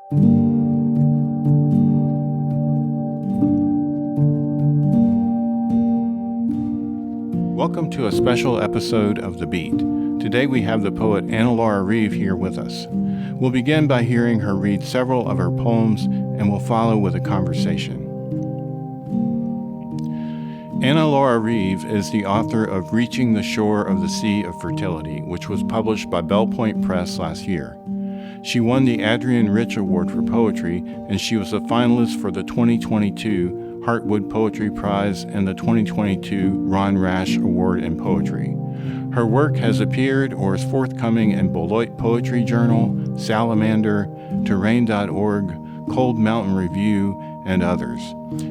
Welcome to a special episode of The Beat. Today we have the poet Laura Reeve here with us. We'll begin by hearing her read several of her poems, and we'll follow with a conversation. Laura Reeve is the author of Reaching the Shore of the Sea of Fertility, which was published by Belle Point Press last year. She won the Adrienne Rich Award for Poetry, and she was a finalist for the 2022 Heartwood Poetry Prize and the 2022 Ron Rash Award in Poetry. Her work has appeared or is forthcoming in Beloit Poetry Journal, Salamander, Terrain.org, Cold Mountain Review, and others.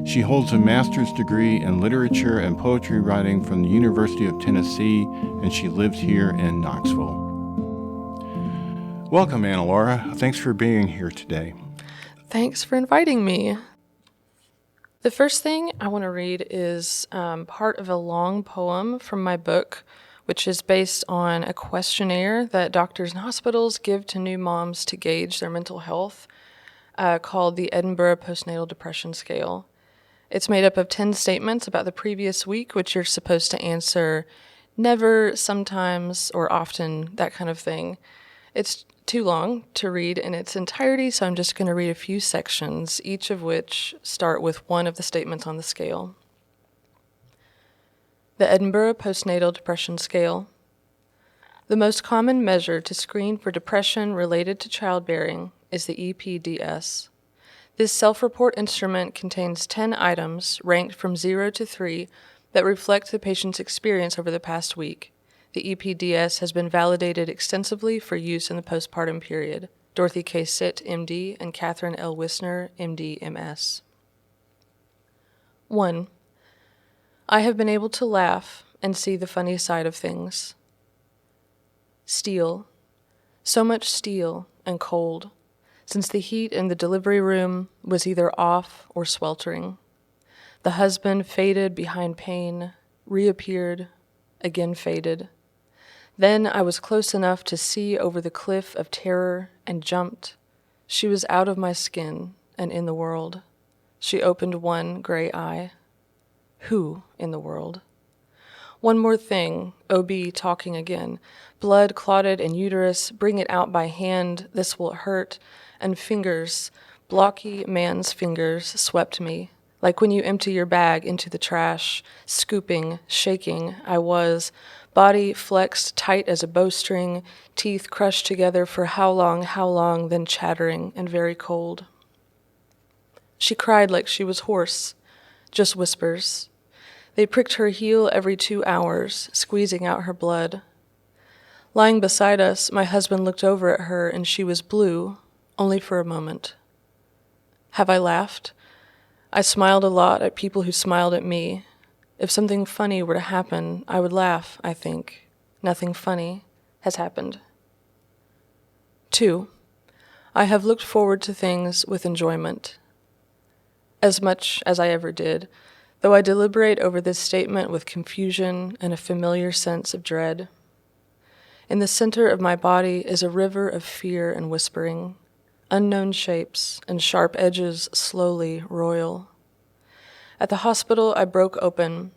She holds a master's degree in literature and poetry writing from the University of Tennessee, and she lives here in Knoxville. Welcome, Laura. Thanks for being here today. Thanks for inviting me. The first thing I want to read is part of a long poem from my book, which is based on a questionnaire that doctors and hospitals give to new moms to gauge their mental health, called the Edinburgh Postnatal Depression Scale. It's made up of 10 statements about the previous week, which you're supposed to answer never, sometimes, or often, that kind of thing. It's too long to read in its entirety, so I'm just going to read a few sections, each of which start with one of the statements on the scale. The Edinburgh Postnatal Depression Scale. The most common measure to screen for depression related to childbearing is the EPDS. This self-report instrument contains 10 items ranked from 0 to 3 that reflect the patient's experience over the past week. The EPDS has been validated extensively for use in the postpartum period. Dorothy K. Sitt, MD, and Catherine L. Wisner, MD, MS. 1. I have been able to laugh and see the funny side of things. Steel. So much steel and cold, since the heat in the delivery room was either off or sweltering. The husband faded behind pain, reappeared, again faded. Then I was close enough to see over the cliff of terror and jumped. She was out of my skin and in the world. She opened one gray eye. Who in the world? One more thing, OB talking again. Blood clotted in uterus, bring it out by hand, this will hurt. And fingers, blocky man's fingers, swept me. Like when you empty your bag into the trash, scooping, shaking, I was. Body flexed tight as a bowstring, teeth crushed together for how long, then chattering and very cold. She cried like she was hoarse, just whispers. They pricked her heel every 2 hours, squeezing out her blood. Lying beside us, my husband looked over at her and she was blue, only for a moment. Have I laughed? I smiled a lot at people who smiled at me. If something funny were to happen, I would laugh, I think. Nothing funny has happened. 2. I have looked forward to things with enjoyment. As much as I ever did, though I deliberate over this statement with confusion and a familiar sense of dread. In the center of my body is a river of fear and whispering, unknown shapes and sharp edges slowly roil. At the hospital, I broke open,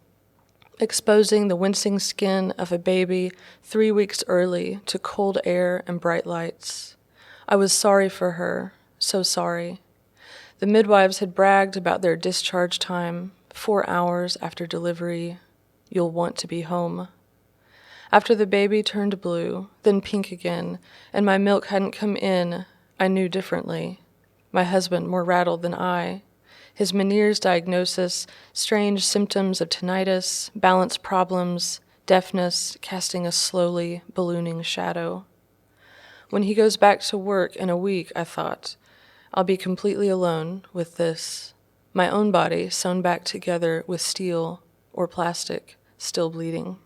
exposing the wincing skin of a baby 3 weeks early to cold air and bright lights. I was sorry for her, so sorry. The midwives had bragged about their discharge time, 4 hours after delivery. You'll want to be home. After the baby turned blue, then pink again, and my milk hadn't come in, I knew differently. My husband more rattled than I. His Meniere's diagnosis, strange symptoms of tinnitus, balance problems, deafness, casting a slowly ballooning shadow. When he goes back to work in a week, I thought, I'll be completely alone with this, my own body sewn back together with steel or plastic, still bleeding.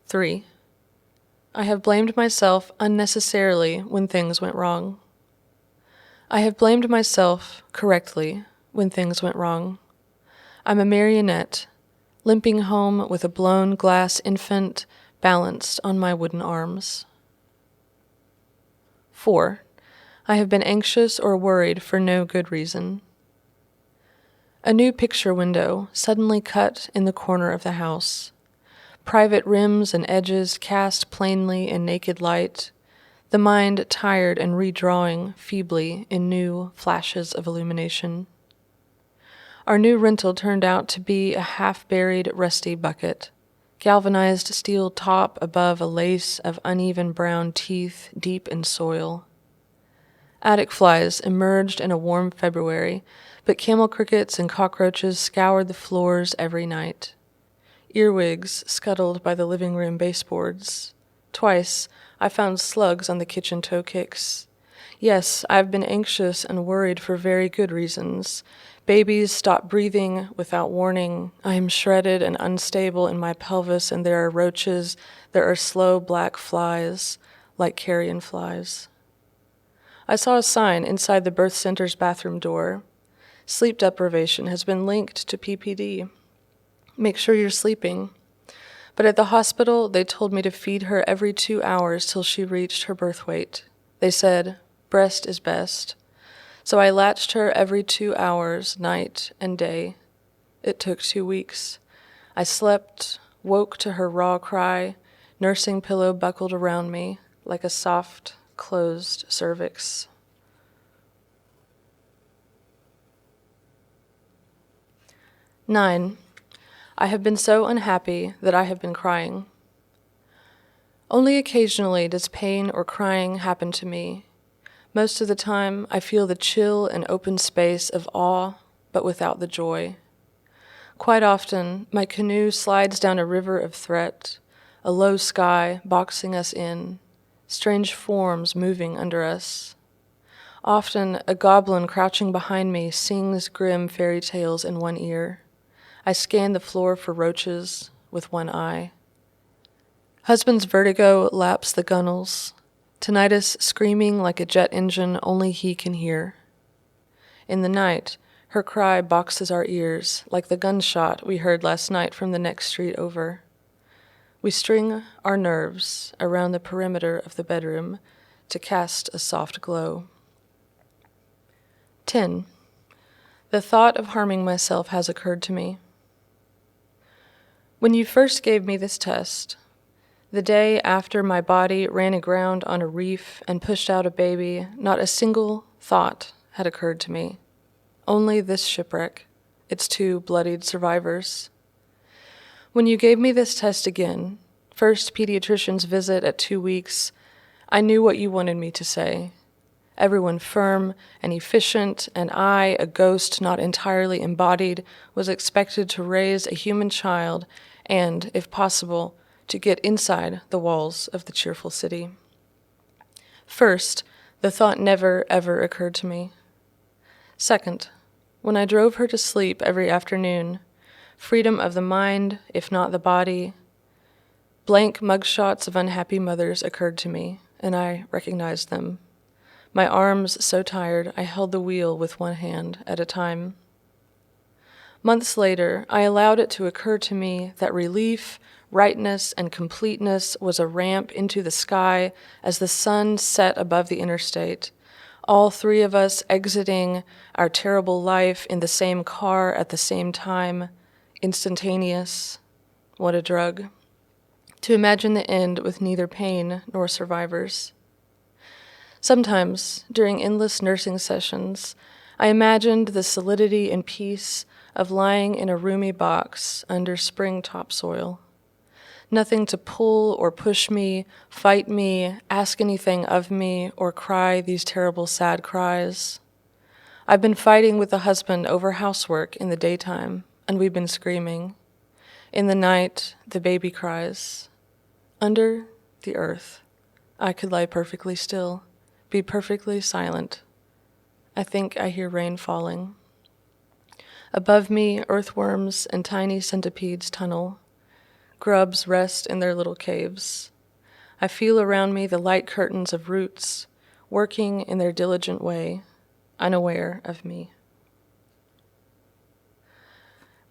3. I have blamed myself unnecessarily when things went wrong. I have blamed myself correctly when things went wrong. I'm a marionette, limping home with a blown glass infant balanced on my wooden arms. 4. I have been anxious or worried for no good reason. A new picture window suddenly cut in the corner of the house. Private rims and edges cast plainly in naked light, the mind tired and redrawing feebly in new flashes of illumination. Our new rental turned out to be a half-buried rusty bucket, galvanized steel top above a lace of uneven brown teeth deep in soil. Attic flies emerged in a warm February, but camel crickets and cockroaches scoured the floors every night. Earwigs scuttled by the living room baseboards. Twice, I found slugs on the kitchen toe kicks. Yes, I've been anxious and worried for very good reasons. Babies stop breathing without warning. I am shredded and unstable in my pelvis, and there are roaches. There are slow black flies, like carrion flies. I saw a sign inside the birth center's bathroom door. Sleep deprivation has been linked to PPD. Make sure you're sleeping. But at the hospital, they told me to feed her every 2 hours till she reached her birth weight. They said, breast is best. So I latched her every 2 hours, night and day. It took 2 weeks. I slept, woke to her raw cry, nursing pillow buckled around me like a soft, closed cervix. Nine. I have been so unhappy that I have been crying. Only occasionally does pain or crying happen to me. Most of the time, I feel the chill and open space of awe, but without the joy. Quite often, my canoe slides down a river of threat, a low sky boxing us in, strange forms moving under us. Often, a goblin crouching behind me sings grim fairy tales in one ear. I scan the floor for roaches with one eye. Husband's vertigo laps the gunnels, tinnitus screaming like a jet engine only he can hear. In the night, her cry boxes our ears like the gunshot we heard last night from the next street over. We string our nerves around the perimeter of the bedroom to cast a soft glow. 10. The thought of harming myself has occurred to me. When you first gave me this test, the day after my body ran aground on a reef and pushed out a baby, not a single thought had occurred to me. Only this shipwreck, its 2 bloodied survivors. When you gave me this test again, first pediatrician's visit at 2 weeks, I knew what you wanted me to say. Everyone firm and efficient, and I, a ghost not entirely embodied, was expected to raise a human child and, if possible, to get inside the walls of the cheerful city. First, the thought never, ever occurred to me. Second, when I drove her to sleep every afternoon, freedom of the mind, if not the body, blank mugshots of unhappy mothers occurred to me, and I recognized them. My arms so tired, I held the wheel with one hand at a time. Months later, I allowed it to occur to me that relief, rightness, and completeness was a ramp into the sky as the sun set above the interstate, all 3 of us exiting our terrible life in the same car at the same time, instantaneous. What a drug. To imagine the end with neither pain nor survivors. Sometimes, during endless nursing sessions, I imagined the solidity and peace of lying in a roomy box under spring topsoil. Nothing to pull or push me, fight me, ask anything of me, or cry these terrible sad cries. I've been fighting with the husband over housework in the daytime, and we've been screaming. In the night, the baby cries. Under the earth, I could lie perfectly still, be perfectly silent. I think I hear rain falling. Above me, earthworms and tiny centipedes tunnel. Grubs rest in their little caves. I feel around me the light curtains of roots, working in their diligent way, unaware of me.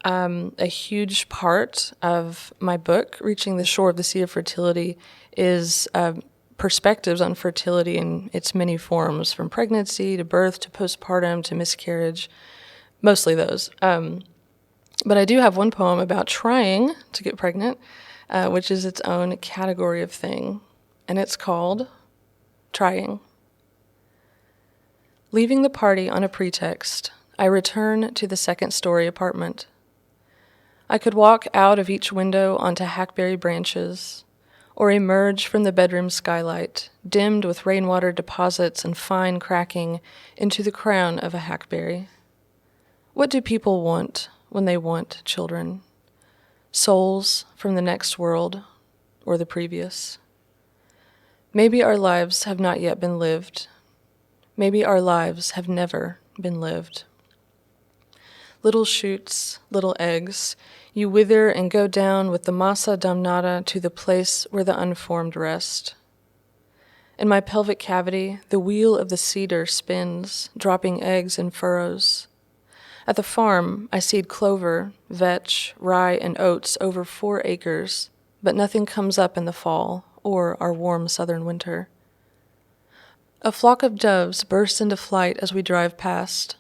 A huge part of my book, Reaching the Shore of the Sea of Fertility, is perspectives on fertility in its many forms, from pregnancy to birth to postpartum to miscarriage, mostly those. But I do have one poem about trying to get pregnant, which is its own category of thing, and it's called Trying. Leaving the party on a pretext, I return to the second-story apartment. I could walk out of each window onto hackberry branches, or emerge from the bedroom skylight, dimmed with rainwater deposits and fine cracking, into the crown of a hackberry. What do people want when they want children? Souls from the next world or the previous? Maybe our lives have not yet been lived. Maybe our lives have never been lived. Little shoots, little eggs, you wither and go down with the massa damnata to the place where the unformed rest. In my pelvic cavity, the wheel of the cedar spins, dropping eggs in furrows. At the farm, I seed clover, vetch, rye, and oats over 4 acres, but nothing comes up in the fall or our warm southern winter. A flock of doves burst into flight as we drive past.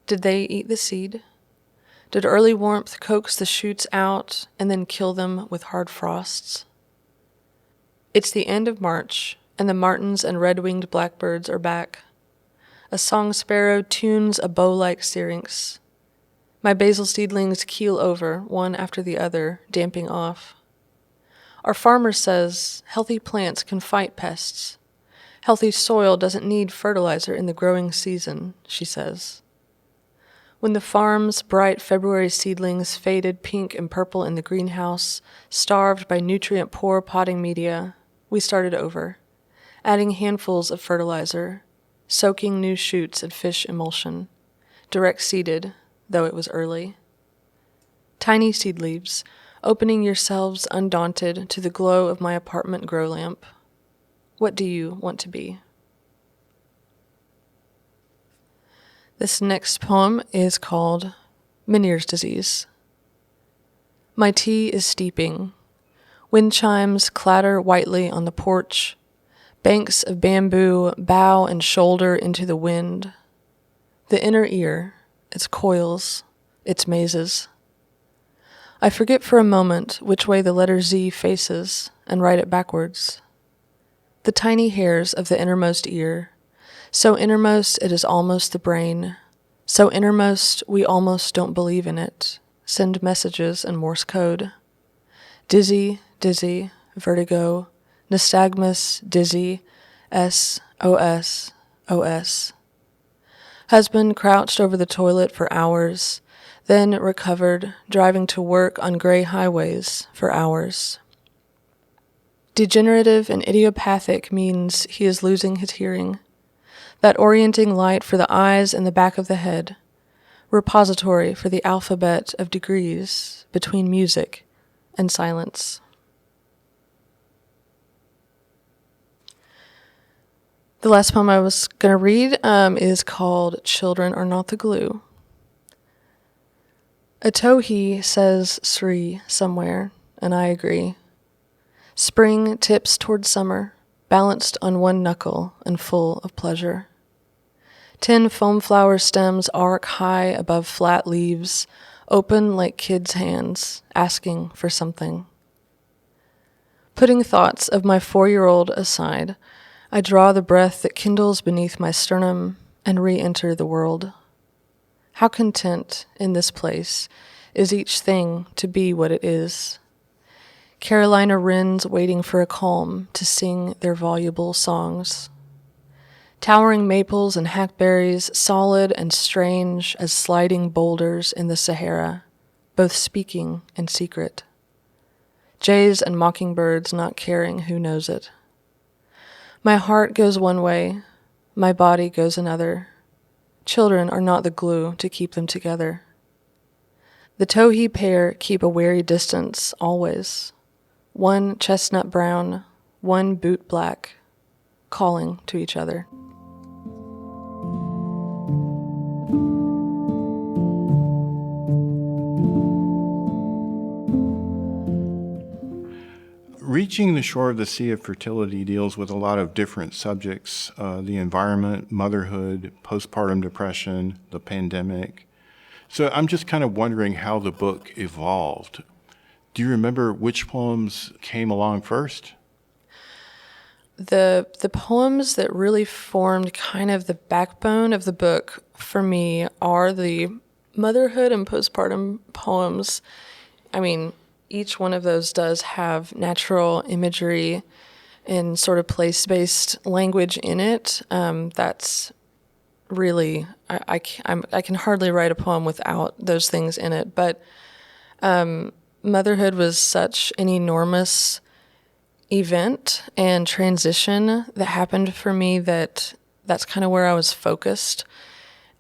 Did they eat the seed? Did early warmth coax the shoots out and then kill them with hard frosts? It's the end of March, and the martins and red-winged blackbirds are back. A song sparrow tunes a bow-like syrinx. My basil seedlings keel over, one after the other, damping off. Our farmer says healthy plants can fight pests. Healthy soil doesn't need fertilizer in the growing season, she says. When the farm's bright February seedlings faded pink and purple in the greenhouse, starved by nutrient-poor potting media, we started over, adding handfuls of fertilizer, soaking new shoots in fish emulsion, direct-seeded, though it was early. Tiny seed leaves, opening yourselves undaunted to the glow of my apartment grow lamp. What do you want to be? This next poem is called Meniere's Disease. My tea is steeping. Wind chimes clatter whitely on the porch. Banks of bamboo bow and shoulder into the wind. The inner ear, its coils, its mazes. I forget for a moment which way the letter Z faces and write it backwards. The tiny hairs of the innermost ear, so innermost it is almost the brain, so innermost we almost don't believe in it, send messages in Morse code. Dizzy, dizzy, vertigo, nystagmus, dizzy, SOS, OS. Husband crouched over the toilet for hours, then recovered, driving to work on gray highways for hours. Degenerative and idiopathic means he is losing his hearing. That orienting light for the eyes and the back of the head. Repository for the alphabet of degrees between music and silence. The last poem I was going to read is called Children Are Not the Glue. A towhee says Sri somewhere, and I agree. Spring tips toward summer, balanced on one knuckle and full of pleasure. 10 foam flower stems arc high above flat leaves, open like kids' hands, asking for something. Putting thoughts of my 4-year-old aside, I draw the breath that kindles beneath my sternum and re-enter the world. How content in this place is each thing to be what it is. Carolina wrens waiting for a calm to sing their voluble songs. Towering maples and hackberries, solid and strange as sliding boulders in the Sahara, both speaking in secret. Jays and mockingbirds not caring who knows it. My heart goes one way, my body goes another. Children are not the glue to keep them together. The towhee pair keep a wary distance always. One chestnut brown, one boot black, calling to each other. Reaching the Shore of the Sea of Fertility deals with a lot of different subjects, the environment, motherhood, postpartum depression, the pandemic. So I'm just kind of wondering how the book evolved. Do you remember which poems came along first? The poems that really formed kind of the backbone of the book for me are the motherhood and postpartum poems. I mean, each one of those does have natural imagery and sort of place-based language in it. That's really, I can hardly write a poem without those things in it. But motherhood was such an enormous event and transition that happened for me that's kind of where I was focused.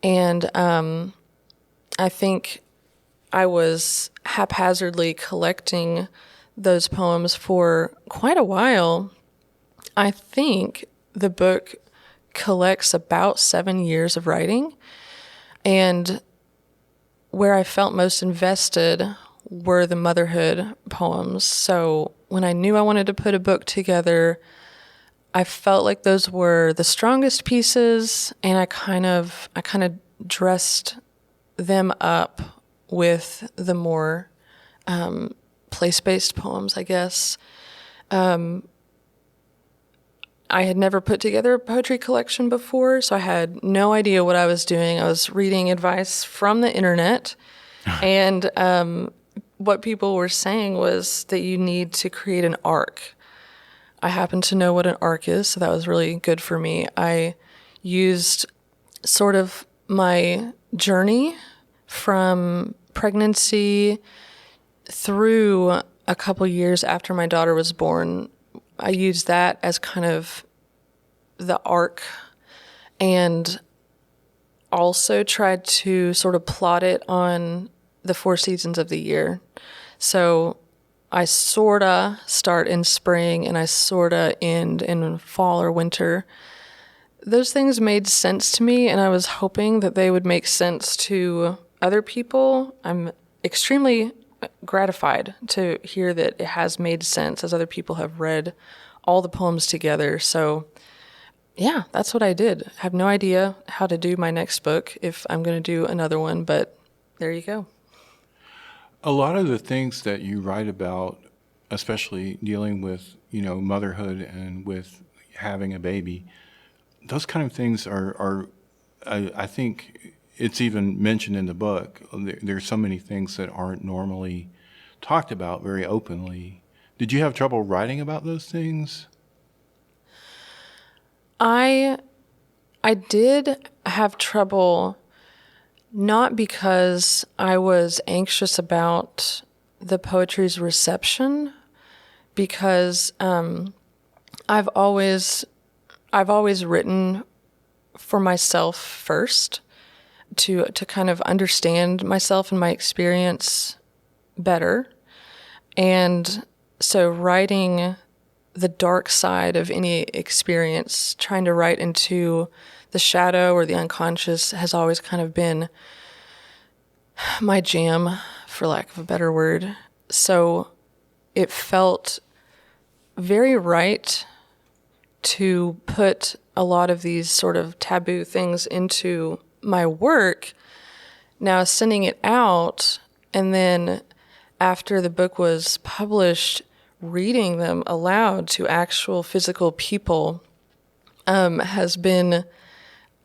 And I think I was haphazardly collecting those poems for quite a while. I think the book collects about 7 years of writing, and where I felt most invested were the motherhood poems. So when I knew I wanted to put a book together, I felt like those were the strongest pieces, and I kind of dressed them up with the more place-based poems, I guess. I had never put together a poetry collection before, so I had no idea what I was doing. I was reading advice from the internet, and what people were saying was that you need to create an arc. I happen to know what an arc is, so that was really good for me. I used sort of my journey from pregnancy through a couple years after my daughter was born. I used that as kind of the arc, and also tried to sort of plot it on the 4 seasons of the year. So I sorta start in spring and I sorta end in fall or winter. Those things made sense to me, and I was hoping that they would make sense to other people. I'm extremely gratified to hear that it has made sense as other people have read all the poems together. So yeah, that's what I did. I have no idea how to do my next book, if I'm going to do another one, but there you go. A lot of the things that you write about, especially dealing with, motherhood and with having a baby, those kind of things are I think it's even mentioned in the book. There's so many things that aren't normally talked about very openly. Did you have trouble writing about those things? I did have trouble, not because I was anxious about the poetry's reception, because I've always written for myself first, to kind of understand myself and my experience better. And so writing the dark side of any experience, trying to write into the shadow or the unconscious, has always kind of been my jam, for lack of a better word. So it felt very right to put a lot of these sort of taboo things into my work. Now, sending it out, and then after the book was published, reading them aloud to actual physical people has been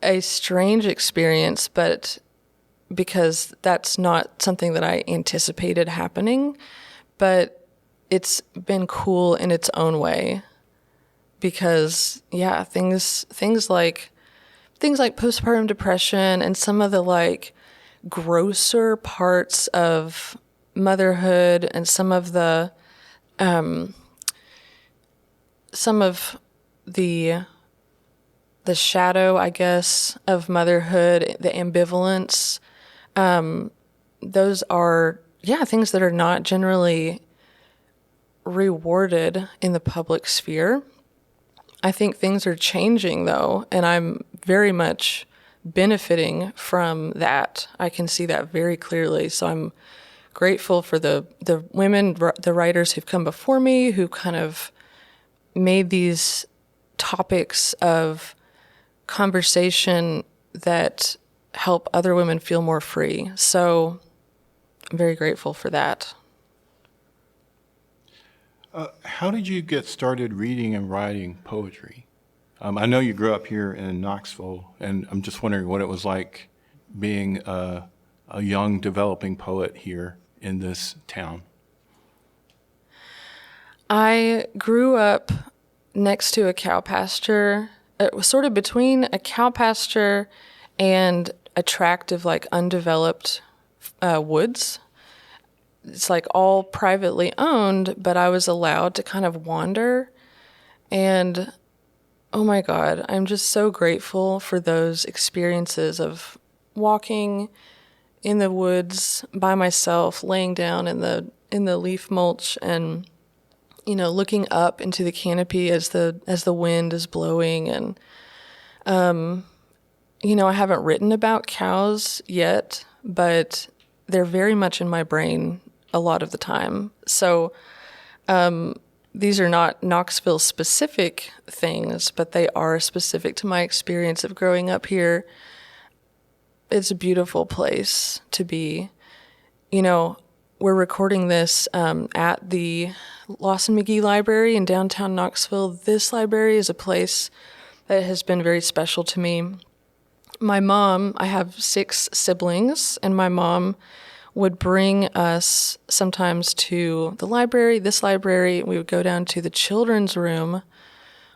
a strange experience, but because that's not something that I anticipated happening, but it's been cool in its own way. Because things like postpartum depression and some of the like grosser parts of motherhood and some of the shadow, I guess, of motherhood, the ambivalence, those are things that are not generally rewarded in the public sphere. I think things are changing, though, and I'm very much benefiting from that. I can see that very clearly, so I'm grateful for the women, the writers who've come before me, who kind of made these topics of conversation that help other women feel more free. So I'm very grateful for that. How did you get started reading and writing poetry? I know you grew up here in Knoxville, and I'm just wondering what it was like being a young developing poet here in this town. I grew up next to a cow pasture. It was sort of between a cow pasture and a tract of like undeveloped woods. It's like all privately owned, but I was allowed to kind of wander. And oh my God, I'm just so grateful for those experiences of walking in the woods by myself, laying down in the leaf mulch and, you know, looking up into the canopy as the wind is blowing. And, you know, I haven't written about cows yet, but they're very much in my brain a lot of the time. So these are not Knoxville specific things, but they are specific to my experience of growing up here. It's a beautiful place to be. You know, we're recording this at the Lawson McGee Library in downtown Knoxville. This library is a place that has been very special to me. My mom, I have 6 siblings, and my mom would bring us sometimes to the library, this library. We would go down to the children's room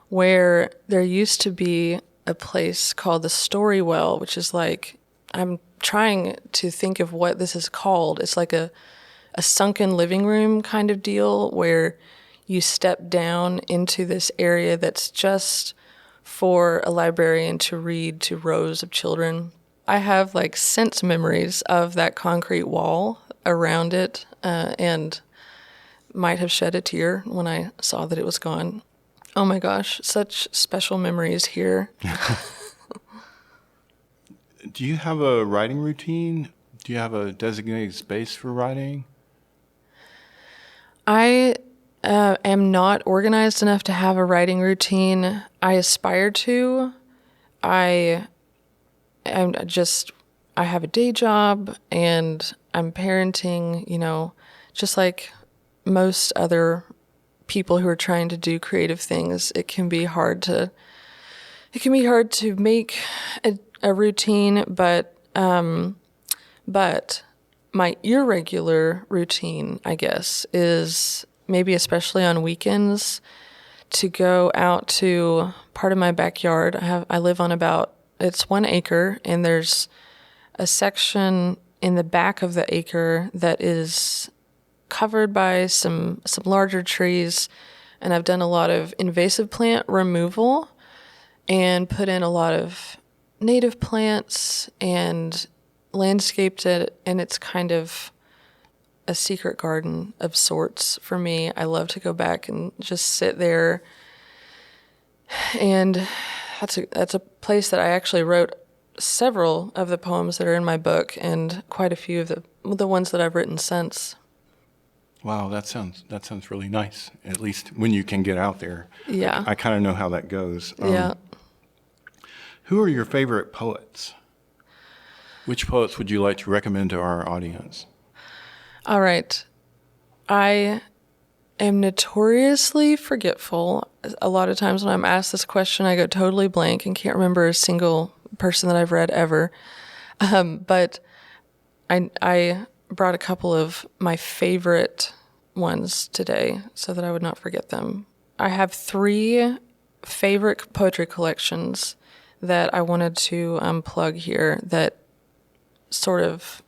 where there used to be a place called the Story Well, which is like, I'm trying to think of what this is called. It's like a sunken living room kind of deal where you step down into this area that's just for a librarian to read to rows of children. I have like sense memories of that concrete wall around it and might have shed a tear when I saw that it was gone. Oh my gosh, such special memories here. Do you have a writing routine? Do you have a designated space for writing? I am not organized enough to have a writing routine. I aspire to. I have a day job and I'm parenting, you know, just like most other people who are trying to do creative things. It can be hard to make a routine, but my irregular routine, I guess, is maybe especially on weekends to go out to part of my backyard. I live on it's 1 acre, and there's a section in the back of the acre that is covered by some larger trees, and I've done a lot of invasive plant removal and put in a lot of native plants and landscaped it, and it's kind of a secret garden of sorts for me. I love to go back and just sit there, and that's a place that I actually wrote several of the poems that are in my book and quite a few of the ones that I've written since. Wow, that sounds really nice, at least when you can get out there. Yeah. I kind of know how that goes. Yeah. Who are your favorite poets? Which poets would you like to recommend to our audience? All right. I am notoriously forgetful. A lot of times when I'm asked this question, I go totally blank and can't remember a single person that I've read ever. But I brought a couple of my favorite ones today so that I would not forget them. I have 3 favorite poetry collections that I wanted to plug here that sort of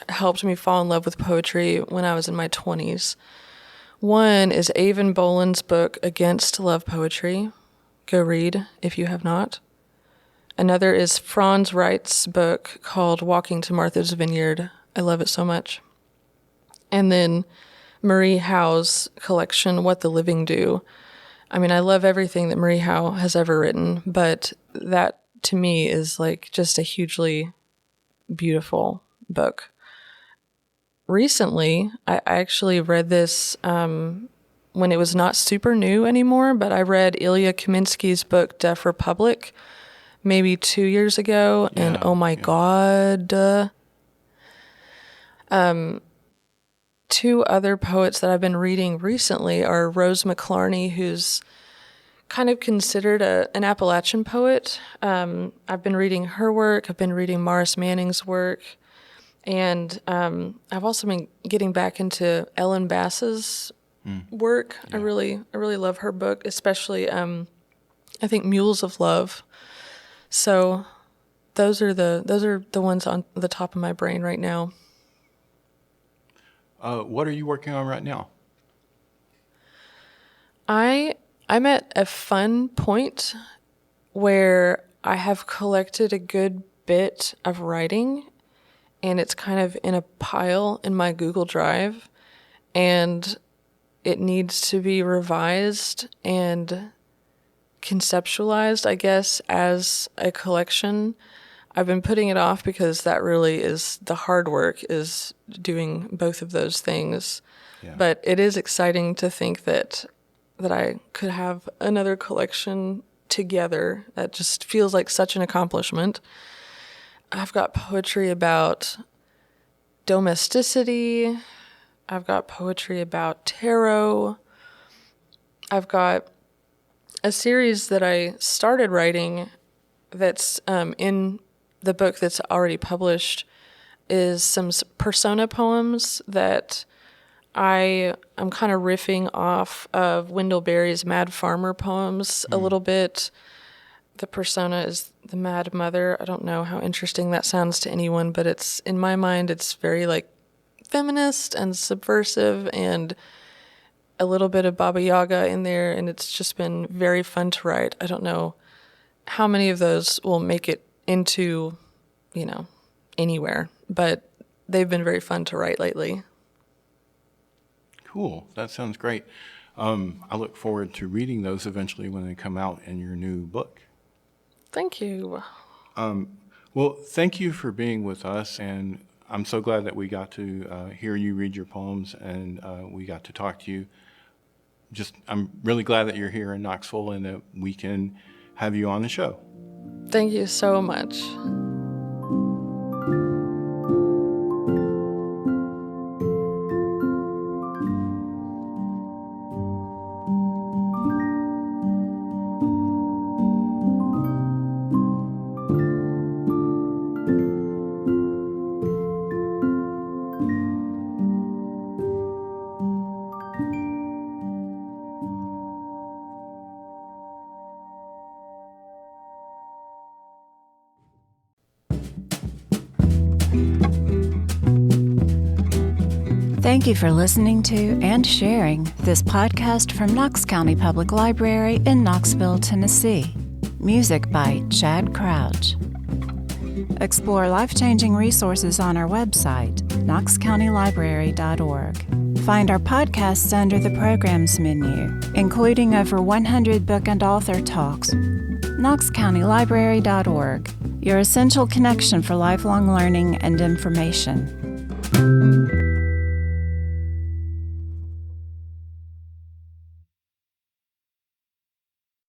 helped me fall in love with poetry when I was in my 20s. One is Avon Boland's book, Against Love Poetry. Go read if you have not. Another is Franz Wright's book called Walking to Martha's Vineyard. I love it so much. And then Marie Howe's collection, What the Living Do. I mean, I love everything that Marie Howe has ever written, but that to me is like just a hugely beautiful book. recently, I actually read this when it was not super new anymore, but I read Ilya Kaminsky's book, Deaf Republic, maybe 2 years ago, and oh my God. Two other poets that I've been reading recently are Rose McClarney, who's kind of considered an Appalachian poet. I've been reading her work. I've been reading Morris Manning's work. And I've also been getting back into Ellen Bass's work. Yeah. I really love her book, especially I think Mules of Love. So those are the ones on the top of my brain right now. What are you working on right now? I'm at a fun point where I have collected a good bit of writing, and it's kind of in a pile in my Google Drive, and it needs to be revised and conceptualized, I guess, as a collection. I've been putting it off because that really is the hard work, is doing both of those things. Yeah. But it is exciting to think that I could have another collection together. That just feels like such an accomplishment. I've got poetry about domesticity. I've got poetry about tarot. I've got a series that I started writing that's in the book that's already published, is some persona poems that I'm kind of riffing off of Wendell Berry's Mad Farmer poems a little bit. The persona is the Mad Mother. I don't know how interesting that sounds to anyone, but it's, in my mind, it's very like feminist and subversive and a little bit of Baba Yaga in there, and it's just been very fun to write. I don't know how many of those will make it into, anywhere, but they've been very fun to write lately. Cool. That sounds great. I look forward to reading those eventually when they come out in your new book. Thank you. Well, thank you for being with us, and I'm so glad that we got to hear you read your poems, and we got to talk to you. I'm really glad that you're here in Knoxville and that we can have you on the show. Thank you so much. Thank you for listening to and sharing this podcast from Knox County Public Library in Knoxville, Tennessee. Music by Chad Crouch. Explore life-changing resources on our website, knoxcountylibrary.org. Find our podcasts under the Programs menu, including over 100 book and author talks. knoxcountylibrary.org, your essential connection for lifelong learning and information.